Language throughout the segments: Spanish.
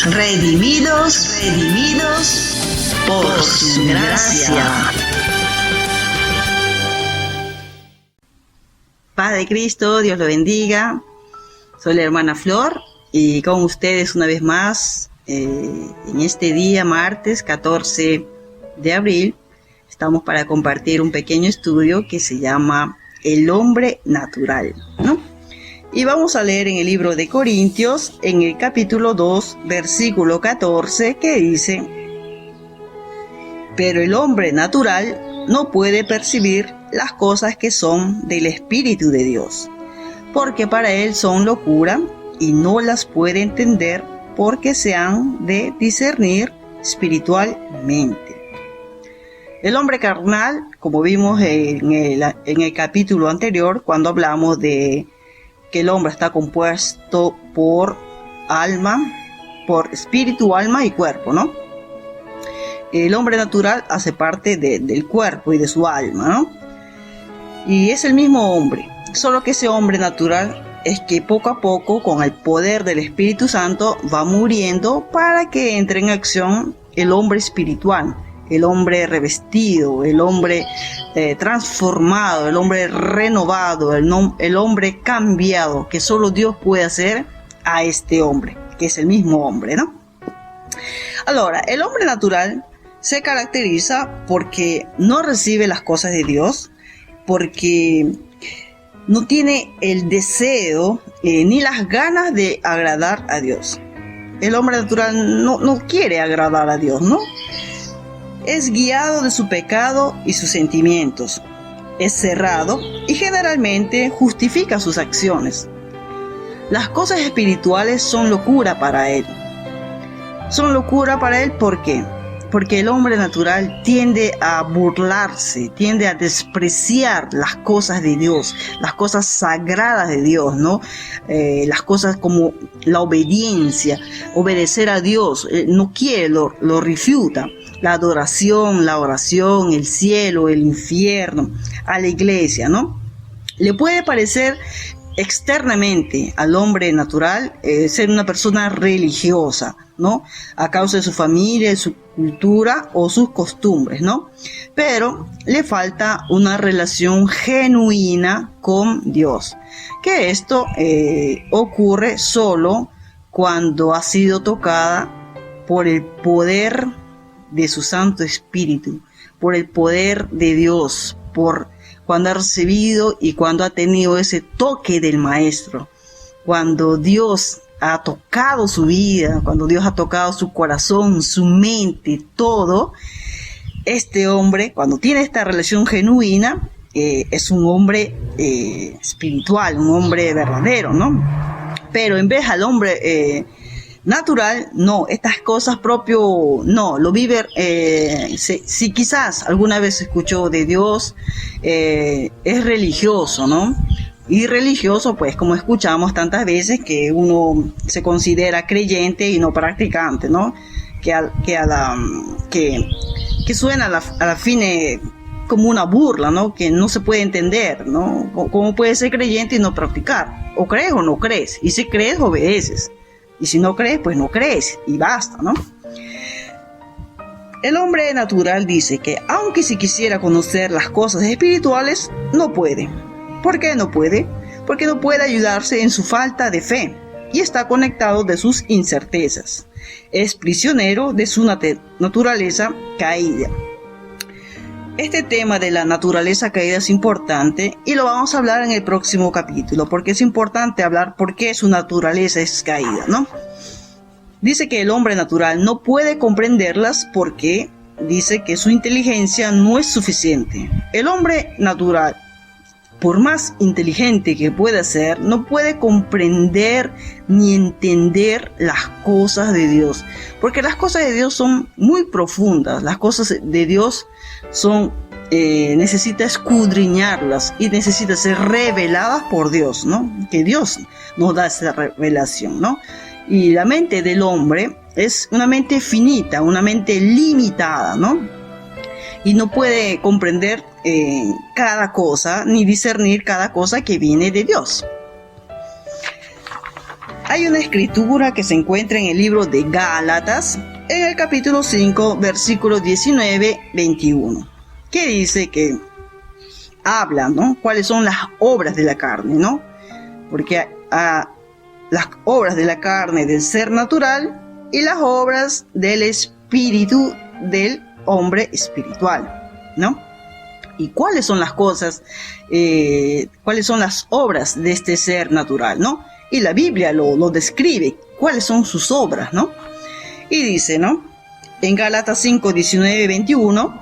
redimidos por su gracia. Paz de Cristo, Dios lo bendiga. Soy la hermana Flor y con ustedes una vez más en este día, martes 14 de abril, estamos para compartir un pequeño estudio que se llama El hombre natural, ¿no? Y vamos a leer en el libro de Corintios, en el capítulo 2, versículo 14, que dice: pero el hombre natural no puede percibir las cosas que son del Espíritu de Dios, porque para él son locura y no las puede entender porque se han de discernir espiritualmente. El hombre carnal, como vimos en el capítulo anterior, cuando hablamos de que el hombre está compuesto por espíritu, alma y cuerpo, ¿no? El hombre natural hace parte del cuerpo y de su alma, ¿no? Y es el mismo hombre, solo que ese hombre natural es que poco a poco, con el poder del Espíritu Santo, va muriendo para que entre en acción el hombre espiritual, el hombre revestido, el hombre transformado, el hombre renovado, el hombre cambiado, que solo Dios puede hacer a este hombre, que es el mismo hombre, ¿no? Ahora, el hombre natural se caracteriza porque no recibe las cosas de Dios, porque no tiene el deseo ni las ganas de agradar a Dios. El hombre natural no quiere agradar a Dios, ¿no? Es guiado de su pecado y sus sentimientos. Es cerrado y generalmente justifica sus acciones. Las cosas espirituales son locura para él. Son locura para él, ¿por qué? Porque el hombre natural tiende a burlarse, tiende a despreciar las cosas de Dios, las cosas sagradas de Dios, ¿no? Las cosas como la obediencia, obedecer a Dios, no quiere, lo refuta. La adoración, la oración, el cielo, el infierno, a la iglesia, ¿no? Le puede parecer externamente al hombre natural ser una persona religiosa, ¿no? A causa de su familia, de su cultura o sus costumbres, ¿no? Pero le falta una relación genuina con Dios. Que esto ocurre solo cuando ha sido tocada por el poder de su Santo Espíritu, por el poder de Dios, por cuando ha recibido y cuando ha tenido ese toque del Maestro, cuando Dios ha tocado su vida, cuando Dios ha tocado su corazón, su mente, todo. Este hombre, cuando tiene esta relación genuina, es un hombre espiritual, un hombre verdadero, ¿no? Pero en vez al hombre natural, no, estas cosas propio, no, lo vive, si quizás alguna vez escuchó de Dios, es religioso, ¿no? Y religioso, pues, como escuchamos tantas veces, que uno se considera creyente y no practicante, ¿no? Que suena a la fin como una burla, ¿no? Que no se puede entender, ¿no? ¿Cómo puedes ser creyente y no practicar? O crees o no crees. Y si crees, obedeces. Y si no crees, pues no crees. Y basta, ¿no? El hombre natural dice que aunque si quisiera conocer las cosas espirituales, no puede. ¿Por qué no puede? Porque no puede ayudarse en su falta de fe y está conectado de sus incertezas. Es prisionero de su naturaleza caída. Este tema de la naturaleza caída es importante y lo vamos a hablar en el próximo capítulo, porque es importante hablar por qué su naturaleza es caída, ¿no? Dice que el hombre natural no puede comprenderlas porque dice que su inteligencia no es suficiente. El hombre natural, por más inteligente que pueda ser, no puede comprender ni entender las cosas de Dios, porque las cosas de Dios son muy profundas. Las cosas de Dios necesita escudriñarlas y necesita ser reveladas por Dios, ¿no? Que Dios nos da esa revelación, ¿no? Y la mente del hombre es una mente finita, una mente limitada, ¿no? Y no puede comprender cada cosa ni discernir cada cosa que viene de Dios. Hay una escritura que se encuentra en el libro de Gálatas, en el capítulo 5, versículos 19-21, que dice que habla, ¿no? Cuáles son las obras de la carne, ¿no? Porque las obras de la carne del ser natural y las obras del espíritu del hombre espiritual, ¿no? ¿Y cuáles son las cosas, cuáles son las obras de este ser natural, ¿no? Y la Biblia lo describe, cuáles son sus obras, ¿no? Y dice, ¿no? En Gálatas 5, 19, 21,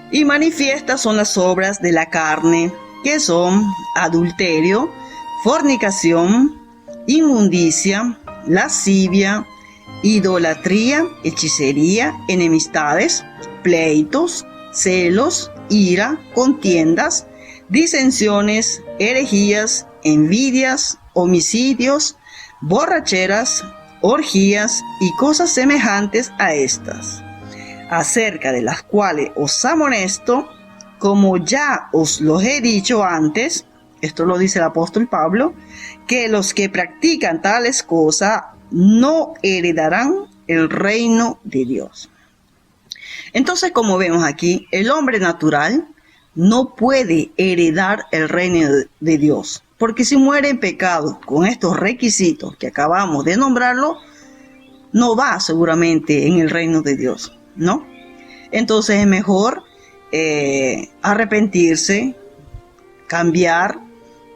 y manifiestas son las obras de la carne, que son adulterio, fornicación, inmundicia, lascivia, idolatría, hechicería, enemistades, pleitos, celos, ira, contiendas, disensiones, herejías, envidias, homicidios, borracheras, orgías y cosas semejantes a estas, acerca de las cuales os amonesto, como ya os lo he dicho antes, esto lo dice el apóstol Pablo, que los que practican tales cosas no heredarán el reino de Dios. Entonces, como vemos aquí, el hombre natural no puede heredar el reino de Dios, porque si muere en pecado con estos requisitos que acabamos de nombrarlo, no va seguramente en el reino de Dios, ¿no? Entonces es mejor arrepentirse, cambiar,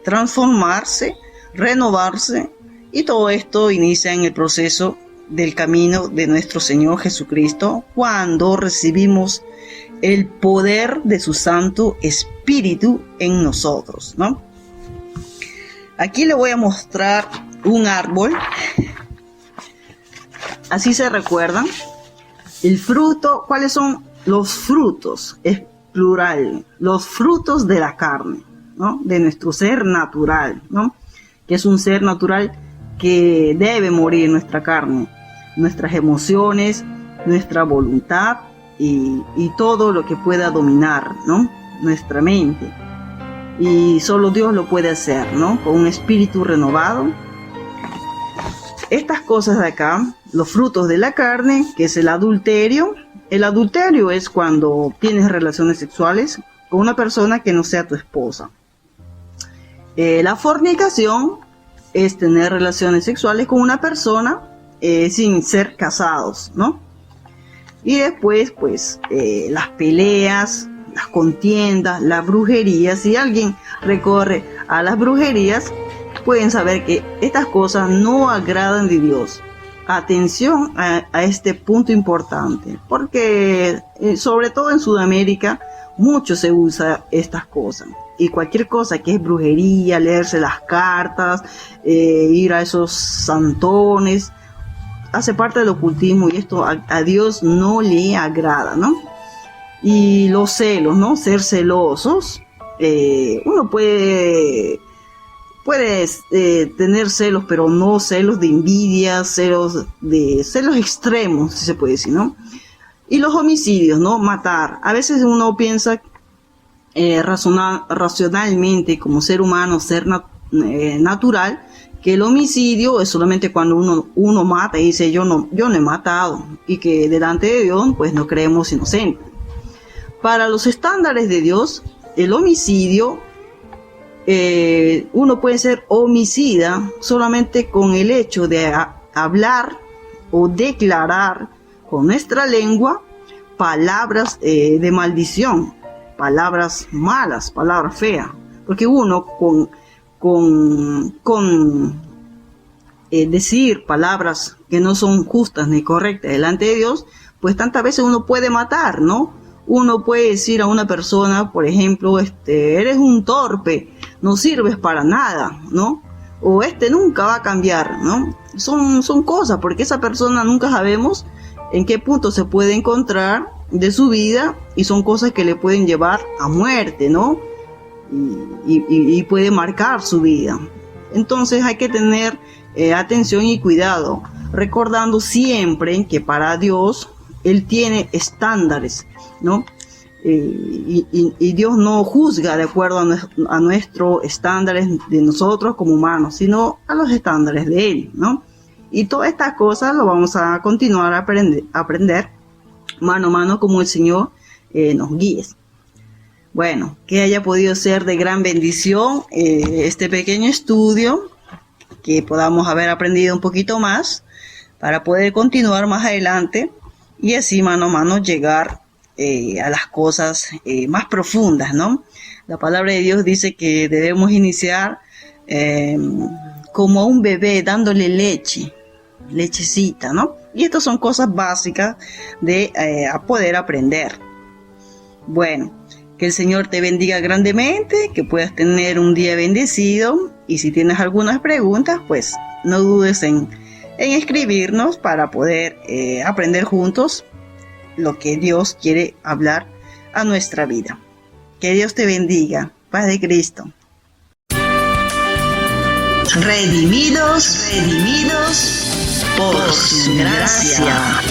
transformarse, renovarse, y todo esto inicia en el proceso del camino de nuestro Señor Jesucristo, cuando recibimos el poder de su Santo Espíritu en nosotros, ¿no? Aquí le voy a mostrar un árbol. Así se recuerdan. El fruto, ¿cuáles son los frutos? Es plural. Los frutos de la carne, ¿no? De nuestro ser natural, ¿no? Que es un ser natural que debe morir nuestra carne, nuestras emociones, nuestra voluntad y todo lo que pueda dominar, ¿no? Nuestra mente. Y solo Dios lo puede hacer, ¿no? Con un espíritu renovado. Estas cosas de acá, los frutos de la carne, que es el adulterio. El adulterio es cuando tienes relaciones sexuales con una persona que no sea tu esposa. La fornicación es tener relaciones sexuales con una persona sin ser casados, ¿no? Y después, pues, las peleas, las contiendas, la brujería. Si alguien recorre a las brujerías, pueden saber que estas cosas no agradan de Dios. Atención a este punto importante, porque sobre todo en Sudamérica mucho se usa estas cosas. Y cualquier cosa que es brujería, leerse las cartas, ir a esos santones, hace parte del ocultismo, y esto a Dios no le agrada, ¿no? Y los celos, ¿no? Ser celosos. Uno puede tener celos, pero no celos de envidia, celos extremos, si se puede decir, ¿no? Y los homicidios, ¿no? Matar. A veces uno piensa racionalmente, como ser humano, ser natural, que el homicidio es solamente cuando uno mata y dice yo no he matado, y que delante de Dios pues no creemos inocentes. Para los estándares de Dios, el homicidio, uno puede ser homicida solamente con el hecho de hablar o declarar con nuestra lengua palabras de maldición, palabras malas, palabras feas, porque uno con decir palabras que no son justas ni correctas delante de Dios, pues tantas veces uno puede matar, ¿no? Uno puede decir a una persona, por ejemplo, eres un torpe, no sirves para nada, ¿no? O nunca va a cambiar, ¿no? Son cosas, porque esa persona nunca sabemos en qué punto se puede encontrar de su vida, y son cosas que le pueden llevar a muerte, ¿no? Y puede marcar su vida. Entonces hay que tener atención y cuidado, recordando siempre que para Dios Él tiene estándares, ¿no? Y Dios no juzga de acuerdo a nuestros estándares de nosotros como humanos, sino a los estándares de Él, ¿no? Y todas estas cosas lo vamos a continuar a aprender mano a mano como el Señor nos guíe. Bueno, que haya podido ser de gran bendición este pequeño estudio, que podamos haber aprendido un poquito más para poder continuar más adelante y así mano a mano llegar a las cosas más profundas, ¿no? La palabra de Dios dice que debemos iniciar como un bebé dándole lechecita, ¿no? Y estas son cosas básicas de poder aprender. Bueno, que el Señor te bendiga grandemente, que puedas tener un día bendecido, y si tienes algunas preguntas, pues no dudes en escribirnos para poder aprender juntos lo que Dios quiere hablar a nuestra vida. Que Dios te bendiga. Paz de Cristo. Redimidos por su gracia.